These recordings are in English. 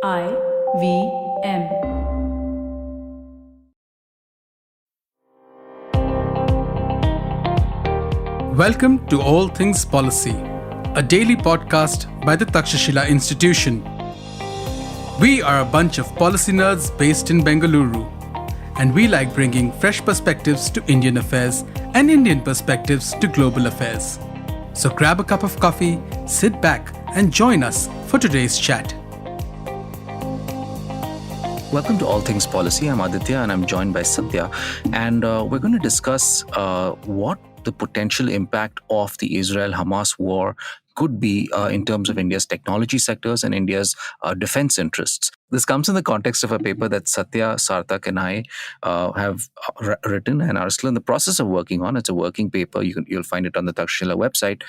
IVM. Welcome to All Things Policy, a daily podcast by the Takshashila Institution. We are a bunch of policy nerds based in Bengaluru, and we like bringing fresh perspectives to Indian affairs and Indian perspectives to global affairs. So grab a cup of coffee, sit back, and join us for today's chat. Welcome to All Things Policy. I'm Aditya and I'm joined by Satya. And we're going to discuss what the potential impact of the Israel-Hamas war could be in terms of India's technology sectors and India's defense interests. This comes in the context of a paper that Satya, Sarthak, and I have written and are still in the process of working on. It's a working paper. You'll find it on the Takshashila website,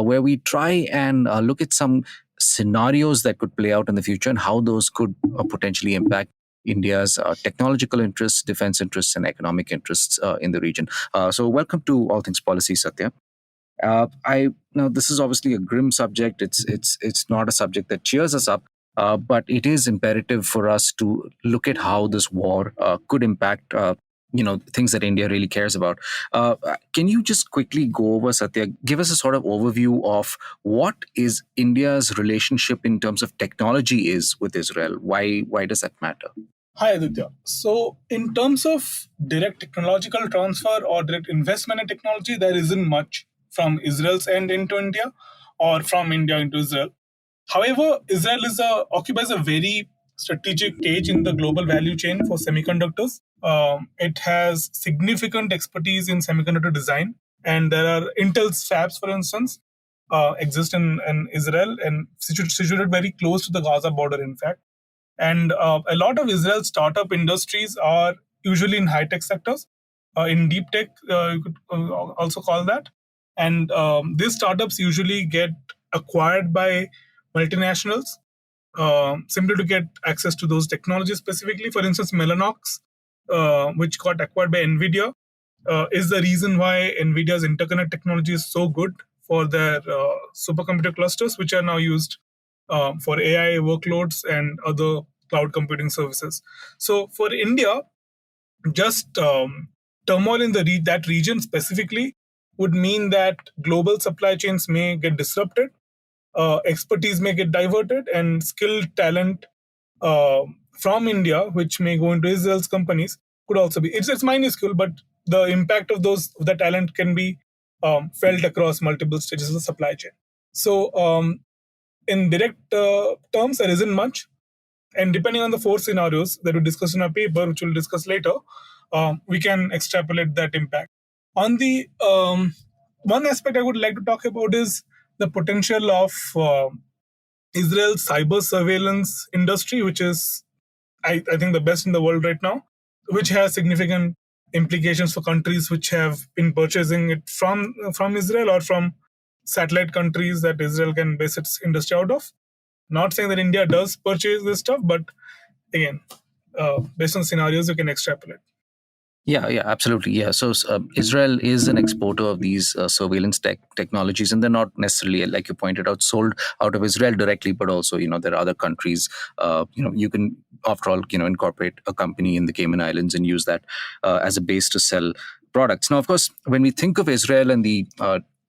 where we try and look at some scenarios that could play out in the future and how those could potentially impact India's technological interests, defense interests, and economic interests in the region. So welcome to All Things Policy, Satya. This is obviously a grim subject. It's not a subject that cheers us up, but it is imperative for us to look at how this war could impact things that India really cares about. Can you just quickly go over, Satya, give us a sort of overview of what is India's relationship in terms of technology is with Israel? Why does that matter? Hi, Aditya. So, in terms of direct technological transfer or direct investment in technology, there isn't much from Israel's end into India or from India into Israel. However, Israel occupies a very strategic stage in the global value chain for semiconductors. It has significant expertise in semiconductor design, and there are Intel's fabs, for instance, exist in Israel and situated very close to the Gaza border, in fact. And a lot of Israel's startup industries are usually in high-tech sectors, in deep tech, you could also call that. And these startups usually get acquired by multinationals simply to get access to those technologies specifically. For instance, Mellanox, which got acquired by NVIDIA, is the reason why NVIDIA's interconnect technology is so good for their supercomputer clusters, which are now used for AI workloads and other cloud computing services. So for India, just turmoil in that region specifically would mean that global supply chains may get disrupted, expertise may get diverted, and skilled talent from India, which may go into Israel's companies, could also be. It's minuscule, but the impact of the talent can be felt across multiple stages of the supply chain. So in direct terms, there isn't much. And depending on the four scenarios that we discussed in our paper, which we'll discuss later, we can extrapolate that impact. On the one aspect I would like to talk about is the potential of Israel's cyber surveillance industry, which is, I think, the best in the world right now, which has significant implications for countries which have been purchasing it from Israel or from satellite countries that Israel can base its industry out of. Not saying that India does purchase this stuff, but again, based on scenarios, you can extrapolate. Yeah, absolutely. Yeah. So Israel is an exporter of these surveillance technologies, and they're not necessarily, like you pointed out, sold out of Israel directly, but also, there are other countries. You can, after all, incorporate a company in the Cayman Islands and use that as a base to sell products. Now, of course, when we think of Israel and the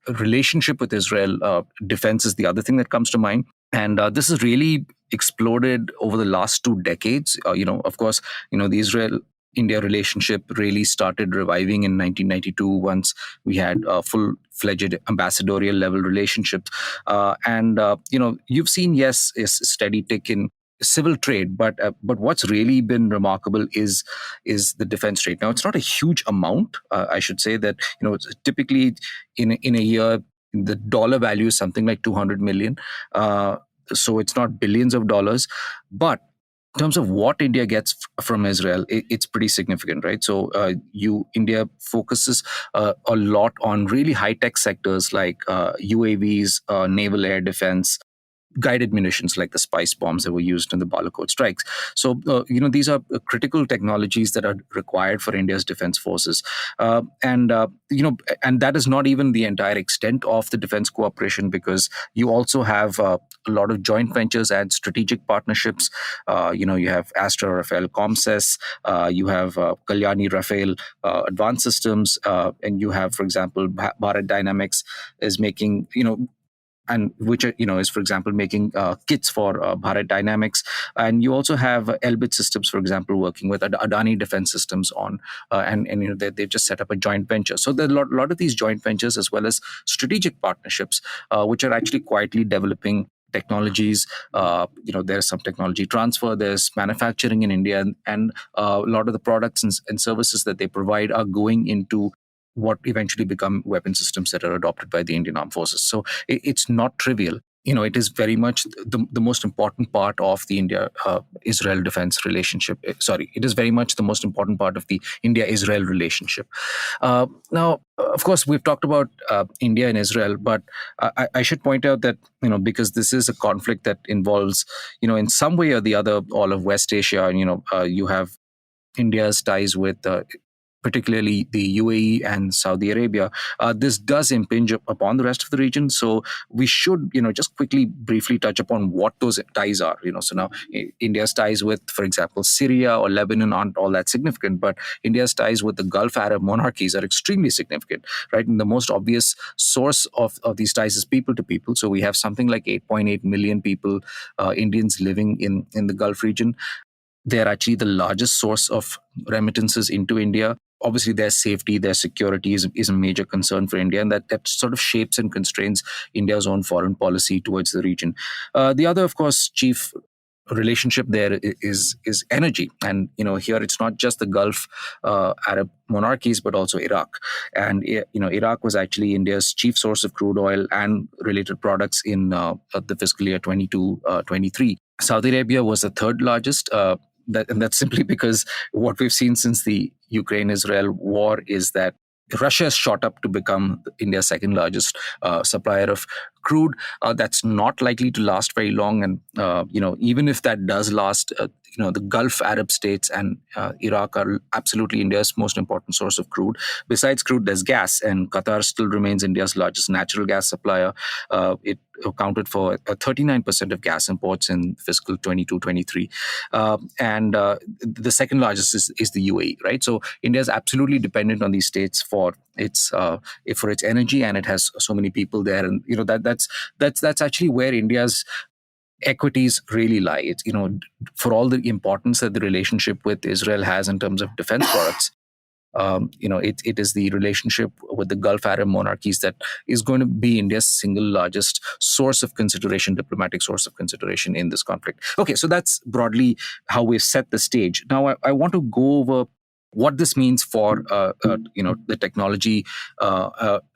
relationship with Israel, defense is the other thing that comes to mind. And this has really exploded over the last 2 decades. Of course, the Israel-India relationship really started reviving in 1992 once we had full-fledged ambassadorial level relationships. You've seen, yes, a steady tick in civil trade, but what's really been remarkable is the defense trade. Now, it's not a huge amount. I should say that typically in a year, the dollar value is something like 200 million. So it's not billions of dollars, but in terms of what India gets from Israel, it's pretty significant, right? So India focuses a lot on really high-tech sectors like UAVs, naval air defense, guided munitions like the spice bombs that were used in the Balakot strikes. So, these are critical technologies that are required for India's defense forces. And that is not even the entire extent of the defense cooperation, because you also have a lot of joint ventures and strategic partnerships. You have Astra Rafael Comsys, you have Kalyani Rafael Advanced Systems, and you have, for example, Bharat Dynamics is making, and which is, for example, making kits for Bharat Dynamics. And you also have Elbit Systems, for example, working with Adani Defense Systems on, and they've just set up a joint venture. So there are a lot of these joint ventures as well as strategic partnerships, which are actually quietly developing technologies. There's some technology transfer, there's manufacturing in India, and a lot of the products and services that they provide are going into what eventually become weapon systems that are adopted by the Indian Armed Forces. So it's not trivial. It is very much the most important part of the India-Israel defense relationship. It is very much the most important part of the India-Israel relationship. Now, of course, we've talked about India and Israel, but I should point out that, because this is a conflict that involves, in some way or the other, all of West Asia, and, you have India's ties with particularly the UAE and Saudi Arabia. This does impinge upon the rest of the region. So we should, just quickly, briefly touch upon what those ties are. So now India's ties with, for example, Syria or Lebanon aren't all that significant, but India's ties with the Gulf Arab monarchies are extremely significant, right? And the most obvious source of these ties is people to people. So we have something like 8.8 million people, Indians living in the Gulf region. They're actually the largest source of remittances into India. Obviously, their safety, their security is a major concern for India, and that sort of shapes and constrains India's own foreign policy towards the region. The other, of course, chief relationship there is energy, and here it's not just the Gulf Arab monarchies, but also Iraq. And Iraq was actually India's chief source of crude oil and related products in the fiscal year 22-23. Saudi Arabia was the third largest. And that's simply because what we've seen since the Ukraine-Israel war is that Russia has shot up to become India's second largest supplier of crude. That's not likely to last very long. And, even if that does last, the Gulf Arab states and Iraq are absolutely India's most important source of crude. Besides crude, there's gas, and Qatar still remains India's largest natural gas supplier. It accounted for 39% of gas imports in fiscal 22-23. And the second largest is the UAE, right? So India is absolutely dependent on these states for its energy, and it has so many people there. And that's actually where India's equities really lie. It's, for all the importance that the relationship with Israel has in terms of defense products, it is the relationship with the Gulf Arab monarchies that is going to be India's single largest source of consideration, diplomatic source of consideration in this conflict. Okay, so that's broadly how we've set the stage. Now, I want to go over what this means for the technology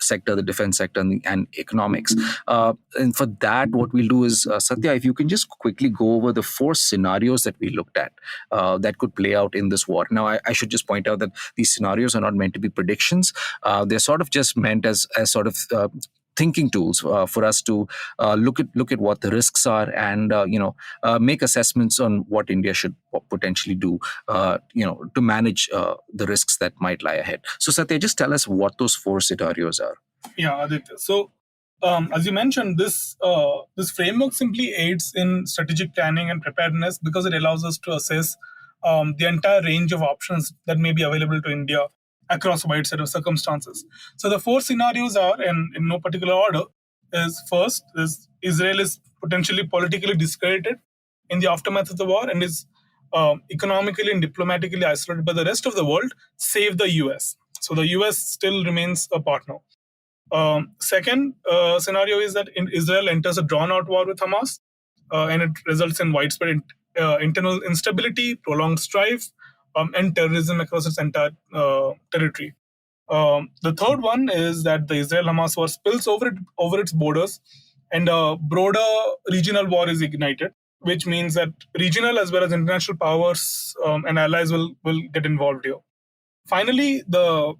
sector, the defense sector, and economics. And for that, what we'll do is, Satya, if you can just quickly go over the 4 scenarios that we looked at that could play out in this war. Now, I should just point out that these scenarios are not meant to be predictions. They're sort of just meant as sort of thinking tools for us to look at what the risks are, and make assessments on what India should potentially do to manage the risks that might lie ahead. So Satya, just tell us what those 4 scenarios are. Yeah, Aditya. So as you mentioned, this framework simply aids in strategic planning and preparedness because it allows us to assess the entire range of options that may be available to India across a wide set of circumstances. So the 4 scenarios are, in no particular order, first is Israel is potentially politically discredited in the aftermath of the war and is economically and diplomatically isolated by the rest of the world, save the US. So the US still remains a partner. Second scenario is that Israel enters a drawn-out war with Hamas, and it results in widespread internal instability, prolonged strife, and terrorism across its entire territory. The third one is that the Israel-Hamas war spills over its borders, and a broader regional war is ignited, which means that regional as well as international powers and allies will get involved here. Finally, the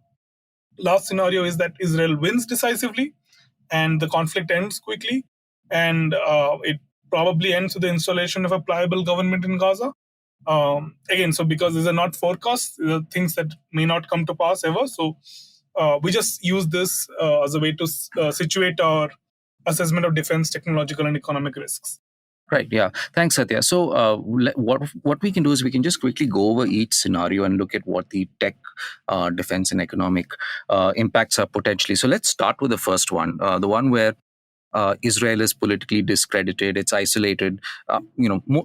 last scenario is that Israel wins decisively and the conflict ends quickly, and it probably ends with the installation of a pliable government in Gaza. Again, so because these are not forecasts, these are things that may not come to pass ever. So we just use this as a way to situate our assessment of defense technological and economic risks. Right. Yeah. Thanks, Satya. So, what we can do is we can just quickly go over each scenario and look at what the tech, defense, and economic impacts are potentially. So, let's start with the first one, the one where Israel is politically discredited. It's isolated,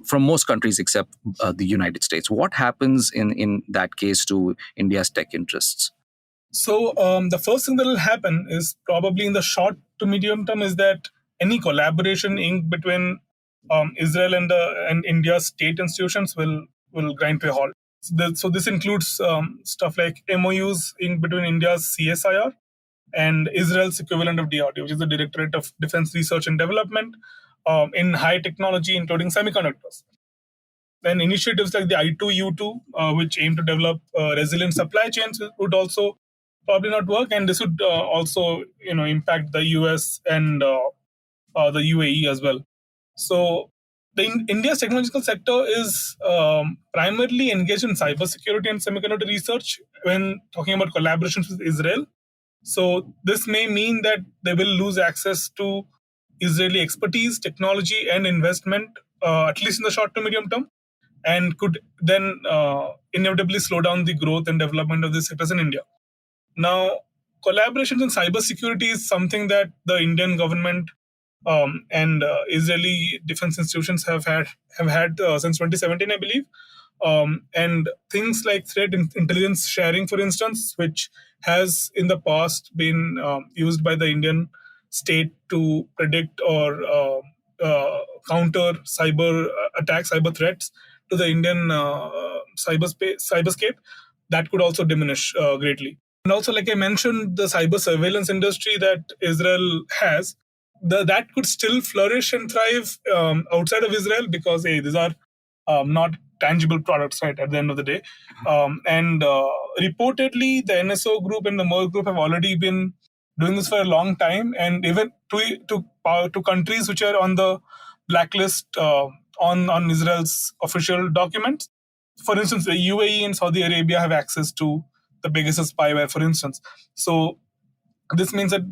from most countries except the United States. What happens in that case to India's tech interests? So the first thing that will happen is probably in the short to medium term is that any collaboration inked between Israel and India's state institutions will grind to a halt. So this includes stuff like MOUs in between India's CSIR and Israel's equivalent of DRD, which is the Directorate of Defense Research and Development, in high technology, including semiconductors. Then initiatives like the I2U2, which aim to develop resilient supply chains, would also probably not work, and this would also impact the US and the UAE as well. So India's technological sector is primarily engaged in cybersecurity and semiconductor research when talking about collaborations with Israel. So this may mean that they will lose access to Israeli expertise, technology, and investment, at least in the short to medium term, and could then inevitably slow down the growth and development of these sectors in India. Now, collaborations in cybersecurity is something that the Indian government and Israeli defense institutions have had since 2017, I believe. And things like threat intelligence sharing, for instance, which has in the past been used by the Indian state to predict or counter cyber attacks, cyber threats to the Indian cyberscape, that could also diminish greatly. And also, like I mentioned, the cyber surveillance industry that Israel has, that could still flourish and thrive outside of Israel because these are not tangible products, right, at the end of the day. And reportedly, the NSO group and the Merck group have already been doing this for a long time, and even to countries which are on the blacklist on Israel's official documents. For instance, the UAE and Saudi Arabia have access to the Pegasus spyware, for instance. So this means that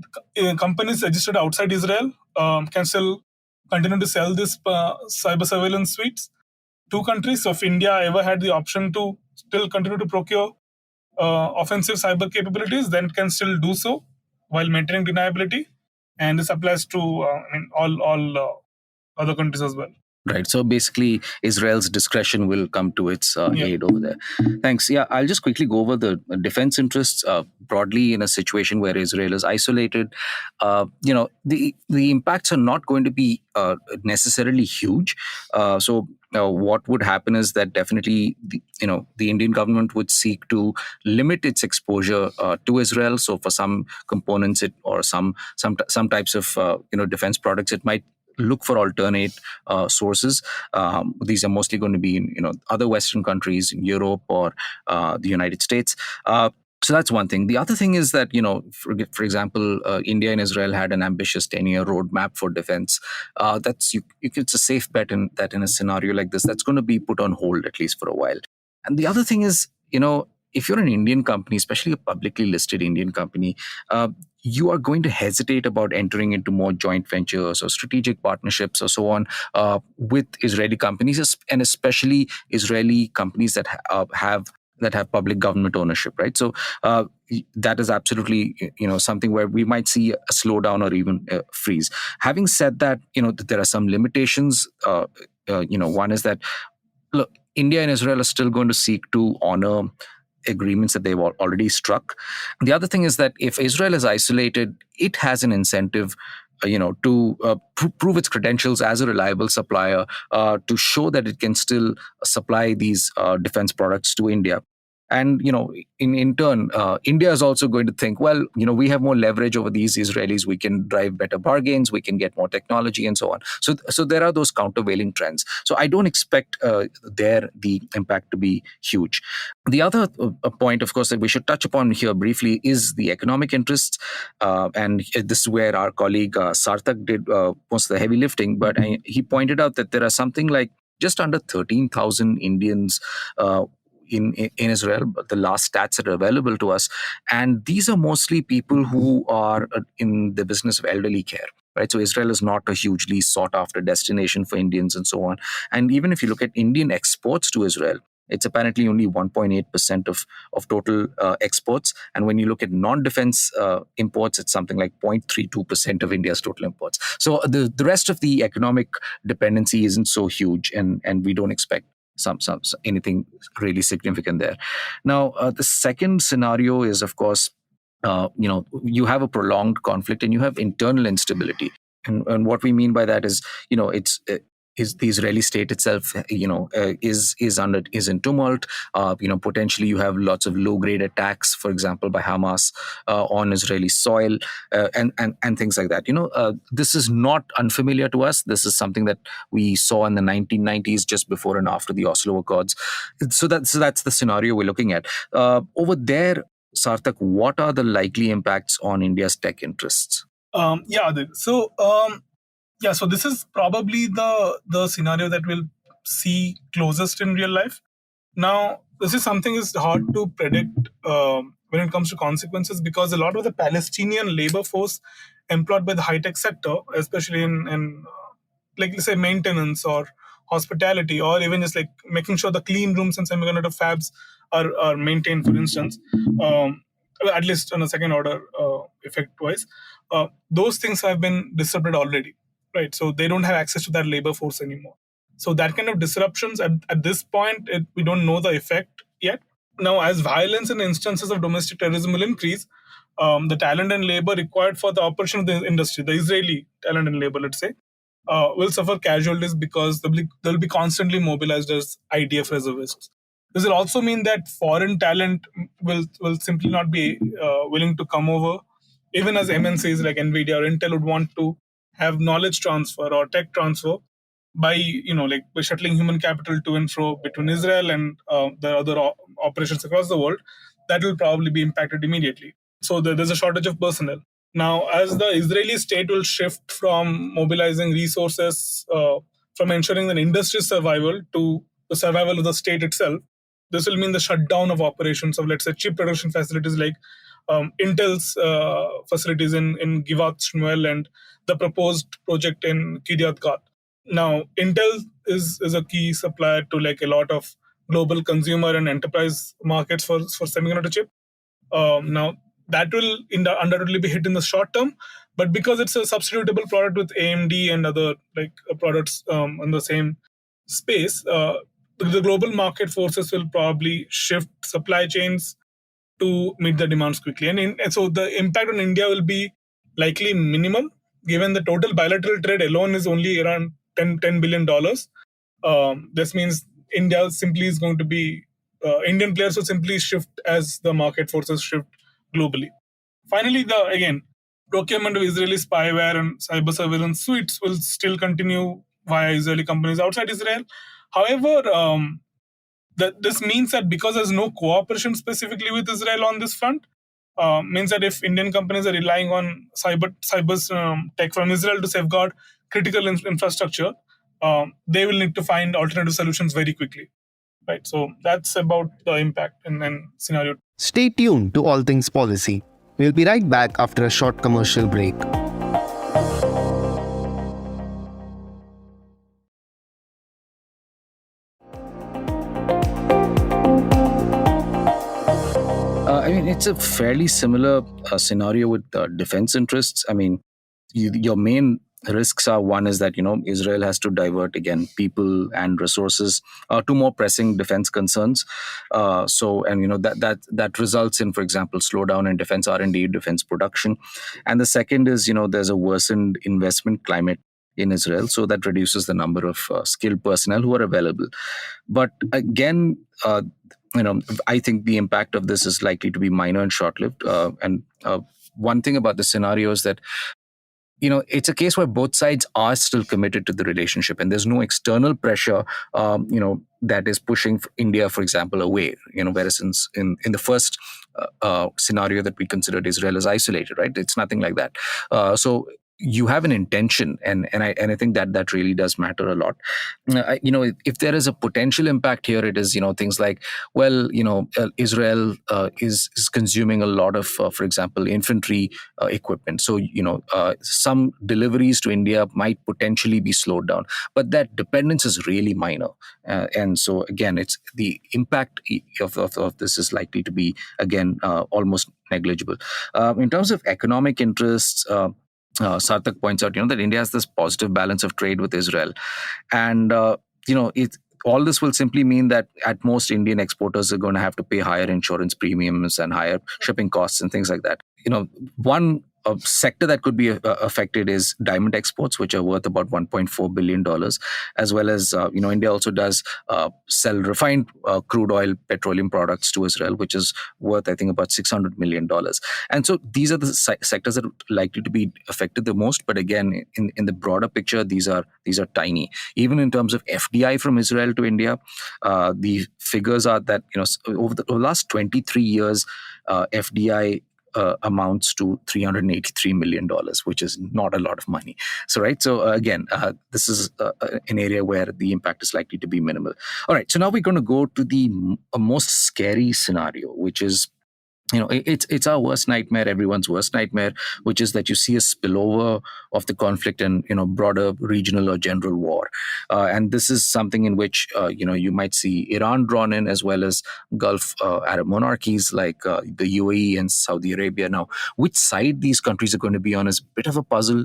companies registered outside Israel can still continue to sell this cyber surveillance suites to countries. So if India ever had the option to still continue to procure offensive cyber capabilities, then it can still do so while maintaining deniability. And this applies to all other countries as well. Right. So basically, Israel's discretion will come to its aid over there. Thanks. Yeah, I'll just quickly go over the defense interests broadly in a situation where Israel is isolated. The impacts are not going to be necessarily huge. What would happen is that definitely the Indian government would seek to limit its exposure to Israel. So for some components, or some types of defense products, it might look for alternate sources. These are mostly going to be in other Western countries, in Europe or the United States. So that's one thing. The other thing is that, for example, India and Israel had an ambitious 10-year roadmap for defense. It's a safe bet that in a scenario like this, that's going to be put on hold at least for a while. And the other thing is, if you're an Indian company, especially a publicly listed Indian company, you are going to hesitate about entering into more joint ventures or strategic partnerships or so on with Israeli companies, and especially Israeli companies that have public government ownership, right? So that is absolutely something where we might see a slowdown or even a freeze. Having said that, there are some limitations. One is that, look, India and Israel are still going to seek to honor agreements that they've already struck. The other thing is that if Israel is isolated, it has an incentive to prove its credentials as a reliable supplier, to show that it can still supply these defense products to India. And in turn, India is also going to think, well, we have more leverage over these Israelis. We can drive better bargains. We can get more technology and so on. So there are those countervailing trends. So I don't expect the impact to be huge. The other point, of course, that we should touch upon here briefly is the economic interests. And this is where our colleague Sarthak did most of the heavy lifting. But he pointed out that there are something like just under 13,000 Indians in Israel, but the last stats that are available to us. And these are mostly people who are in the business of elderly care. Right, so Israel is not a hugely sought after destination for Indians and so on. And even if you look at Indian exports to Israel, it's apparently only 1.8% of total exports. And when you look at non-defense imports, it's something like 0.32% of India's total imports. So the rest of the economic dependency isn't so huge, and we don't expect some anything really significant there. Now, the second scenario is, of course, you have a prolonged conflict and you have internal instability. And what we mean by that is, is the Israeli state itself, is in tumult. Potentially you have lots of low-grade attacks, for example, by Hamas on Israeli soil, and things like that. This is not unfamiliar to us. This is something that we saw in the 1990s, just before and after the Oslo Accords. So that's the scenario we're looking at over there. Sarthak, what are the likely impacts on India's tech interests? So this is probably the scenario that we'll see closest in real life. Now, this is something is hard to predict when it comes to consequences, because a lot of the Palestinian labor force employed by the high-tech sector, especially in like, let's say, maintenance or hospitality, or even just like making sure the clean rooms and semiconductor fabs are maintained, for instance, at least on a second order effect wise, those things have been disrupted already, right? So they don't have access to that labor force anymore. So that kind of disruptions at this point, we don't know the effect yet. Now, as violence and instances of domestic terrorism will increase, the talent and labor required for the operation of the industry, the Israeli talent and labor, let's say, will suffer casualties, because they'll be constantly mobilized as IDF reservists. This will also mean that foreign talent will simply not be willing to come over, even as MNCs like Nvidia or Intel would want to have knowledge transfer or tech transfer by shuttling human capital to and fro between Israel and the other operations across the world. That will probably be impacted immediately. So there's a shortage of personnel. Now, as the Israeli state will shift from mobilizing resources, from ensuring the industry's survival to the survival of the state itself, this will mean the shutdown of operations of, let's say, chip production facilities like Intel's facilities in Givat Shmuel and the proposed project in Kiryat Gat. Now, Intel is a key supplier to like a lot of global consumer and enterprise markets for semiconductor chip. Now, that will undoubtedly be hit in the short term, but because it's a substitutable product with AMD and other products in the same space, the global market forces will probably shift supply chains to meet the demands quickly. And so the impact on India will be likely minimal, given the total bilateral trade alone is only around $10 billion. This means India simply is going to be, Indian players will simply shift as the market forces shift globally. Finally, procurement of Israeli spyware and cyber surveillance suites will still continue via Israeli companies outside Israel. However, this means that because there's no cooperation specifically with Israel on this front, means that if Indian companies are relying on cyber tech from Israel to safeguard critical infrastructure, they will need to find alternative solutions very quickly. Right. So that's about the impact and scenario. Stay tuned to All Things Policy. We'll be right back after a short commercial break. It's a fairly similar scenario with defense interests. Your main risks are, one is that Israel has to divert again people and resources to more pressing defense concerns. That results in, for example, slowdown in defense R&D, defense production. And the second is there's a worsened investment climate in Israel, so that reduces the number of skilled personnel who are available. But again, I think the impact of this is likely to be minor and short-lived. And one thing about the scenario is that it's a case where both sides are still committed to the relationship, and there's no external pressure, that is pushing India, for example, away. Whereas in the first scenario that we considered, Israel is isolated, right? It's nothing like that. So you have an intention, and I think that really does matter a lot. If there is a potential impact here, it is things like, well, Israel is consuming a lot of, for example, infantry equipment. So some deliveries to India might potentially be slowed down, but that dependence is really minor, and so again, it's the impact of this is likely to be again almost negligible. In terms of economic interests. Sarthak points out, that India has this positive balance of trade with Israel, and it all this will simply mean that at most Indian exporters are going to have to pay higher insurance premiums and higher shipping costs and things like that. One sector that could be affected is diamond exports, which are worth about $1.4 billion, as well as India also does sell refined crude oil petroleum products to Israel, which is worth, I think, about $600 million. And so these are the sectors that are likely to be affected the most. But again, in the broader picture, these are tiny. Even in terms of FDI from Israel to India, the figures are that over the last 23 years, FDI amounts to $383 million, which is not a lot of money. So, right. So again, this is an area where the impact is likely to be minimal. All right. So now we're going to go to the most scary scenario, which is, it's our worst nightmare, everyone's worst nightmare, which is that you see a spillover of the conflict and broader regional or general war, and this is something in which you might see Iran drawn in, as well as Gulf Arab monarchies like the UAE and Saudi Arabia. Now, which side these countries are going to be on is a bit of a puzzle.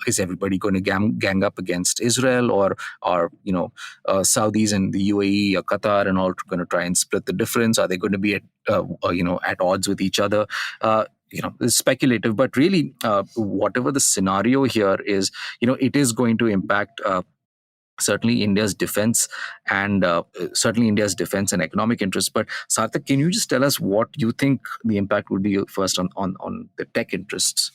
Is everybody going to gang up against Israel, or are Saudis and the UAE or Qatar and all going to try and split the difference? Are they going to be at odds with each other? It's speculative, but really, whatever the scenario here is, it is going to impact certainly India's defense and economic interests. But Sarthak, can you just tell us what you think the impact would be first on the tech interests?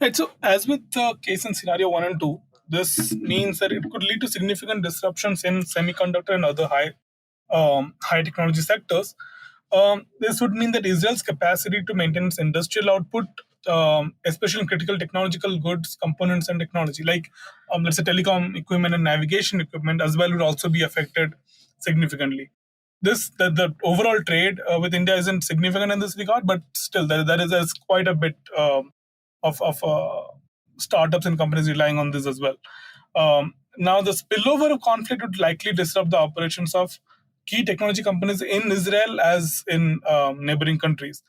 Right. So, as with the case in scenario 1 and 2, this means that it could lead to significant disruptions in semiconductor and other high technology sectors. This would mean that Israel's capacity to maintain its industrial output, especially in critical technological goods, components, and technology, like let's say telecom equipment and navigation equipment, as well, would also be affected significantly. The overall trade with India isn't significant in this regard, but still, there's quite a bit of startups and companies relying on this as well. Now, the spillover of conflict would likely disrupt the operations of key technology companies in Israel as in neighboring countries.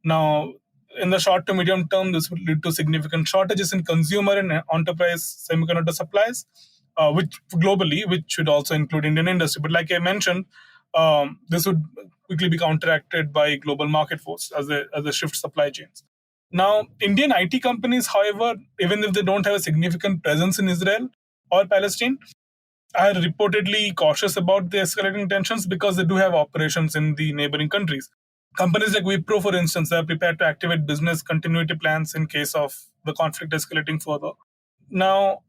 Now, in the short to medium term, this would lead to significant shortages in consumer and enterprise semiconductor supplies, which should also include Indian industry. But like I mentioned, this would quickly be counteracted by global market force as a shift supply chains. Now, Indian IT companies, however, even if they don't have a significant presence in Israel or Palestine, are reportedly cautious about the escalating tensions because they do have operations in the neighboring countries. Companies like Wipro, for instance, are prepared to activate business continuity plans in case of the conflict escalating further. Now,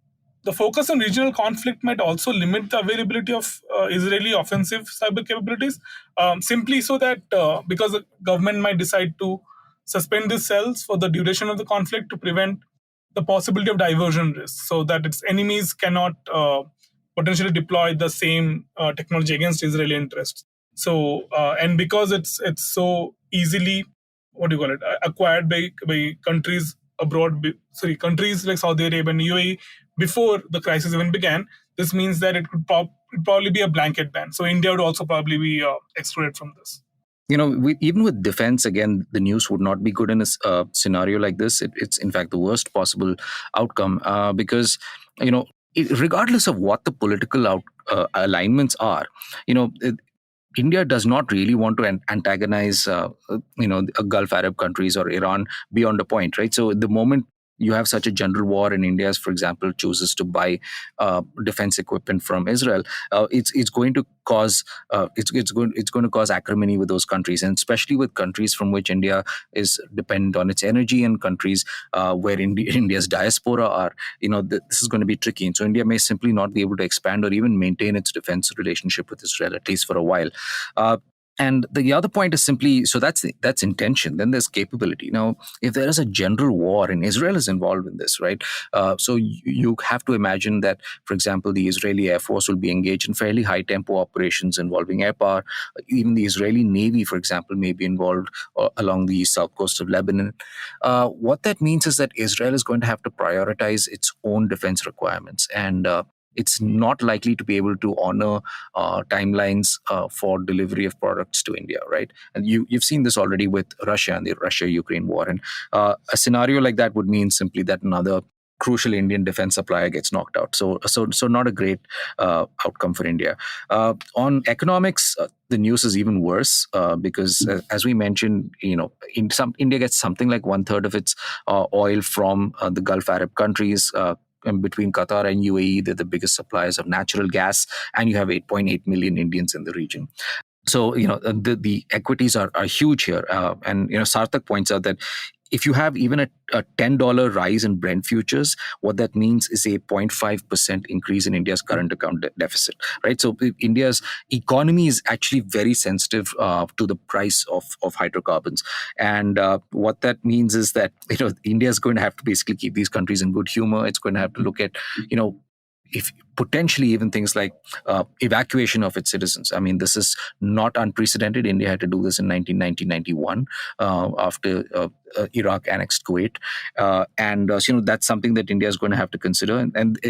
the focus on regional conflict might also limit the availability of Israeli offensive cyber capabilities, simply so that because the government might decide to suspend these cells for the duration of the conflict to prevent the possibility of diversion risk, so that its enemies cannot potentially deploy the same technology against Israeli interests. So, and because it's so easily, acquired by countries abroad, countries like Saudi Arabia and UAE before the crisis even began, this means that it could probably be a blanket ban. So India would also probably be excluded from this. Even with defense, again, the news would not be good in a scenario like this. It's in fact the worst possible outcome because, regardless of what the political alignments are, India does not really want to antagonize, Gulf Arab countries or Iran beyond a point, right? So the moment you have such a general war, and India, for example, chooses to buy defense equipment from Israel, it's going to cause it's going to cause acrimony with those countries, and especially with countries from which India is dependent on its energy, and countries where India's diaspora are. This is going to be tricky, and so India may simply not be able to expand or even maintain its defense relationship with Israel, at least for a while. And the other point is simply, so that's intention. Then there's capability. Now, if there is a general war and Israel is involved in this, right? So you have to imagine that, for example, the Israeli Air Force will be engaged in fairly high tempo operations involving air power. Even the Israeli Navy, for example, may be involved along the south coast of Lebanon. What that means is that Israel is going to have to prioritize its own defense requirements, and it's not likely to be able to honor timelines for delivery of products to India, right? And you've seen this already with Russia and the Russia-Ukraine war. And a scenario like that would mean simply that another crucial Indian defense supplier gets knocked out. So not a great outcome for India. On economics, the news is even worse because, as we mentioned, India gets something like 1/3 of its oil from the Gulf Arab countries. And between Qatar and UAE, they're the biggest suppliers of natural gas, and you have 8.8 million Indians in the region. So, the equities are huge here. And Sarthak points out that if you have even a $10 rise in Brent futures, what that means is a 0.5% increase in India's current account deficit, right? So India's economy is actually very sensitive to the price of hydrocarbons. And what that means is that, India is going to have to basically keep these countries in good humor. It's going to have to look at, if potentially even things like evacuation of its citizens. I mean, this is not unprecedented. India had to do this in 1991 after Iraq annexed Kuwait. And that's something that India is going to have to consider. And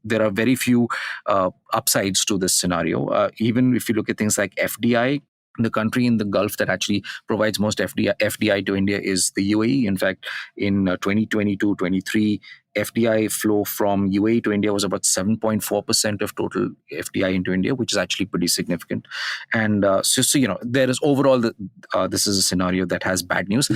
there are very few upsides to this scenario. Even if you look at things like FDI, the country in the Gulf that actually provides most FDI to India is the UAE. In fact, in 2022-23, FDI flow from UAE to India was about 7.4% of total FDI into India, which is actually pretty significant. And there is overall, this is a scenario that has bad news.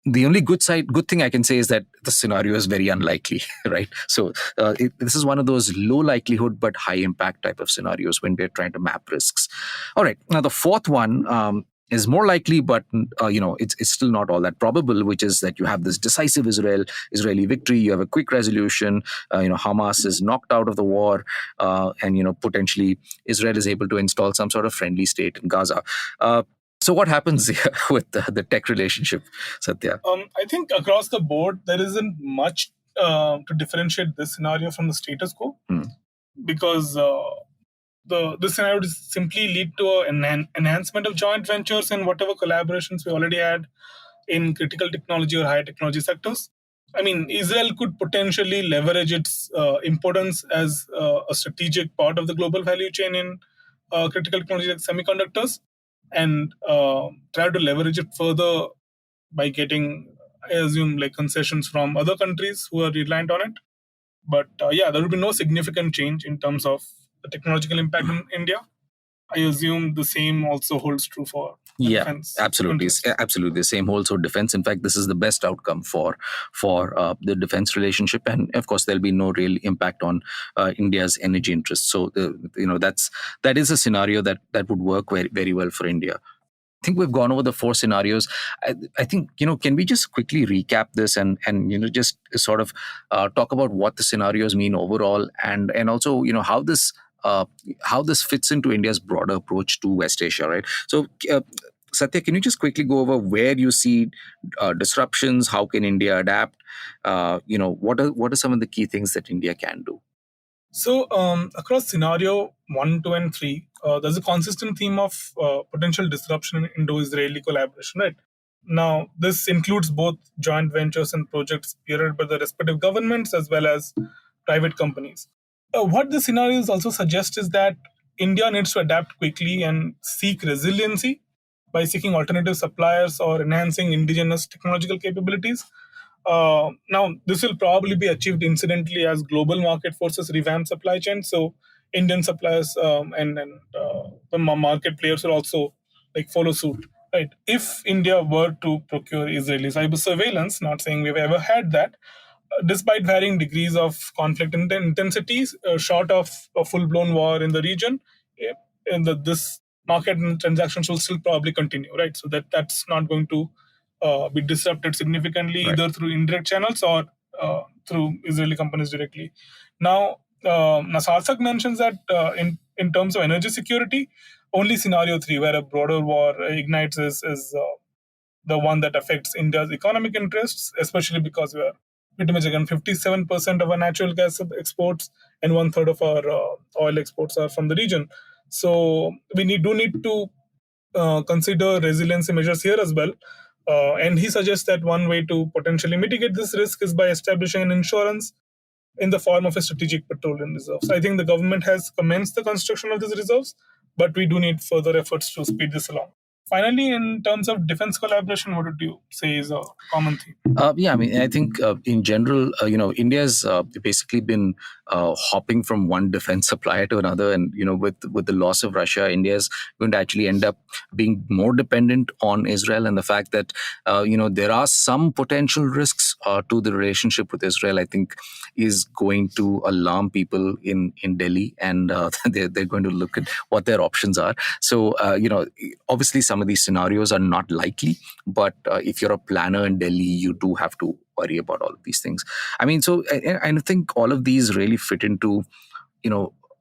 The only good thing I can say is that the scenario is very unlikely, right? So this is one of those low likelihood but high impact type of scenarios when we're trying to map risks. All right, now the fourth one is more likely, but it's still not all that probable, which is that you have this decisive Israeli victory, you have a quick resolution, Hamas is knocked out of the war, and potentially Israel is able to install some sort of friendly state in Gaza. So what happens here with the tech relationship, Satya? I think across the board, there isn't much to differentiate this scenario from the status quo, because this scenario would simply lead to an enhancement of joint ventures and whatever collaborations we already had in critical technology or high technology sectors. I mean, Israel could potentially leverage its importance as a strategic part of the global value chain in critical technology like semiconductors, and try to leverage it further by getting, I assume, like concessions from other countries who are reliant on it. But there will be no significant change in terms of the technological impact in India. I assume the same also holds true for defense. Absolutely. Absolutely. The same holds for defense. In fact, this is the best outcome for the defense relationship. And of course, there'll be no real impact on India's energy interests. So, that is a scenario that would work very, very well for India. I think we've gone over the four scenarios. I think, can we just quickly recap this and just sort of talk about what the scenarios mean overall, and also, how this fits into India's broader approach to West Asia, right? So, Satya, can you just quickly go over where you see disruptions? How can India adapt? What are some of the key things that India can do? So across scenario 1, 2, and 3, there's a consistent theme of potential disruption in Indo-Israeli collaboration, right? Now, this includes both joint ventures and projects spearheaded by the respective governments as well as private companies. What the scenarios also suggest is that India needs to adapt quickly and seek resiliency by seeking alternative suppliers or enhancing indigenous technological capabilities. Now, this will probably be achieved incidentally as global market forces revamp supply chains. So, Indian suppliers and the market players will also follow suit right? If India were to procure Israeli cyber surveillance, not saying we've ever had that, despite varying degrees of conflict intensities, short of a full-blown war in the region, this market and transactions will still probably continue, right? So that's not going to be disrupted significantly Right. either through indirect channels or through Israeli companies directly. Now, Sarthak mentions that in terms of energy security, only scenario 3, where a broader war ignites, is the one that affects India's economic interests, especially because we are pretty much again 57% of our natural gas exports and one third of our oil exports are from the region. So we do need to consider resiliency measures here as well. And he suggests that one way to potentially mitigate this risk is by establishing an insurance in the form of a strategic petroleum reserves. I think the government has commenced the construction of these reserves, but we do need further efforts to speed this along. Finally, in terms of defense collaboration, what would you say is a common theme? Yeah, I mean, I think in general, India's basically been hopping from one defense supplier to another, and with the loss of Russia, India's going to actually end up being more dependent on Israel, and the fact that there are some potential risks to the relationship with Israel, I think, is going to alarm people in Delhi, and they're going to look at what their options are. So obviously, some of these scenarios are not likely, but if you're a planner in Delhi, you do have to worry about all of these things. I mean, so I think all of these really fit into,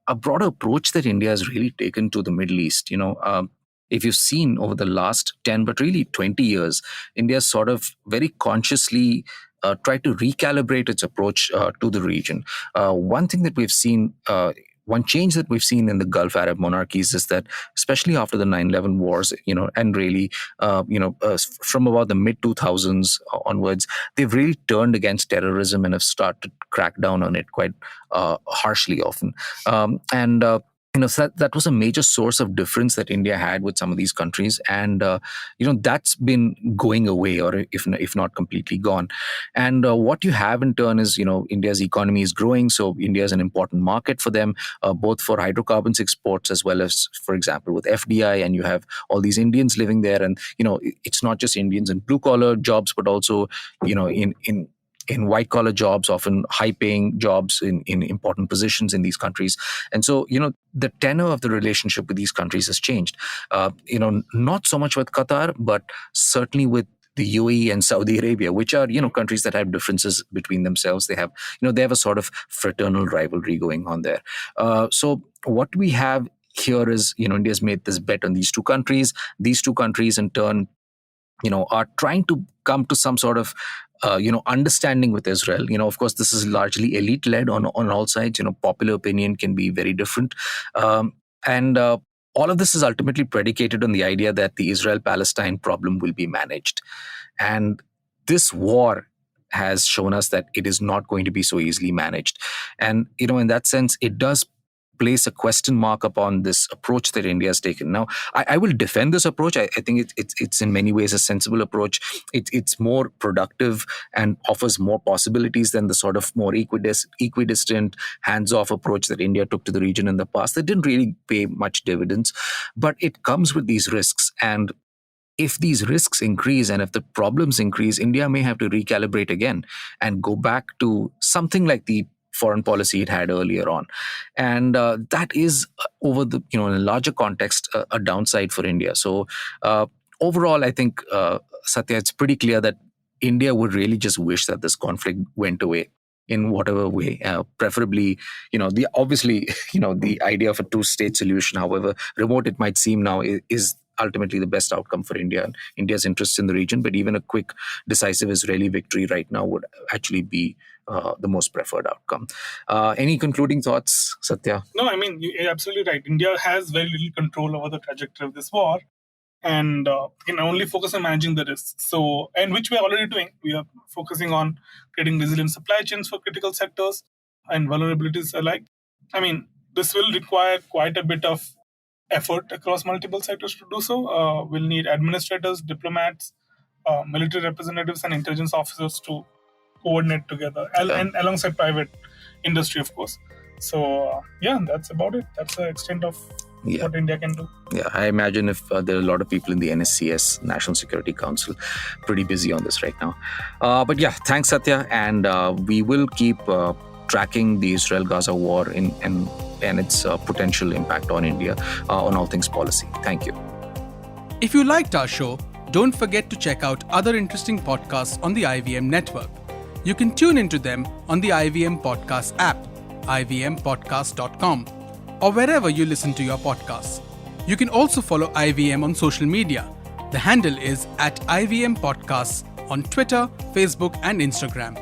a broader approach that India has really taken to the Middle East. If you've seen over the last 10, but really 20 years, India sort of very consciously tried to recalibrate its approach to the region. One thing that we've seen, one change that we've seen in the Gulf Arab monarchies is that, especially after the 9/11 wars, and really, from about the mid 2000s onwards, they've really turned against terrorism and have started to crack down on it quite harshly often. And so that was a major source of difference that India had with some of these countries, and that's been going away, or if not completely gone. And what you have in turn is, India's economy is growing, so India is an important market for them, both for hydrocarbons exports as well as, for example, with FDI. And you have all these Indians living there, and it's not just Indians in blue collar jobs, but also in white collar jobs, often high paying jobs in important positions in these countries. And so, the tenor of the relationship with these countries has changed. Not so much with Qatar, but certainly with the UAE and Saudi Arabia, which are, countries that have differences between themselves. They have a sort of fraternal rivalry going on there. So what we have here is, India's made this bet on these two countries. These two countries in turn, are trying to come to some sort of understanding with Israel. Of course, this is largely elite-led on all sides. Popular opinion can be very different. And all of this is ultimately predicated on the idea that the Israel-Palestine problem will be managed. And this war has shown us that it is not going to be so easily managed. And, in that sense, it does place a question mark upon this approach that India has taken. Now, I will defend this approach. I think it's in many ways a sensible approach. It's more productive and offers more possibilities than the sort of more equidistant, hands-off approach that India took to the region in the past that didn't really pay much dividends. But it comes with these risks. And if these risks increase and if the problems increase, India may have to recalibrate again and go back to something like the foreign policy it had earlier on. And that is, over the, in a larger context, a downside for India. So overall, I think, Satya, it's pretty clear that India would really just wish that this conflict went away in whatever way, preferably, the idea of a two-state solution, however remote it might seem now, is ultimately the best outcome for India and India's interests in the region. But even a quick, decisive Israeli victory right now would actually be the most preferred outcome. Any concluding thoughts, Satya? No, I mean, you're absolutely right. India has very little control over the trajectory of this war, and can only focus on managing the risks. So, and which we're already doing. We are focusing on creating resilient supply chains for critical sectors and vulnerabilities alike. I mean, this will require quite a bit of effort across multiple sectors to do so. We'll need administrators, diplomats, military representatives, and intelligence officers to coordinate together, and alongside private industry, of course. So, that's about it. That's the extent of what India can do. Yeah, I imagine if there are a lot of people in the NSCS, National Security Council, pretty busy on this right now. But yeah, thanks, Satya. And we will keep tracking the Israel-Gaza war and its potential impact on India on all things policy. Thank you. If you liked our show, don't forget to check out other interesting podcasts on the IVM network. You can tune into them on the IVM Podcast app, ivmpodcast.com, or wherever you listen to your podcasts. You can also follow IVM on social media. The handle is @IVM Podcasts on Twitter, Facebook, and Instagram.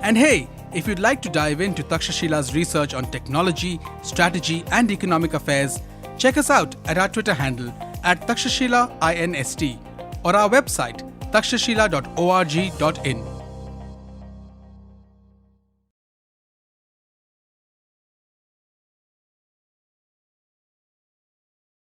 And hey, if you'd like to dive into Takshashila's research on technology, strategy, and economic affairs, check us out at our Twitter handle @Takshashila INST or our website takshashila.org.in.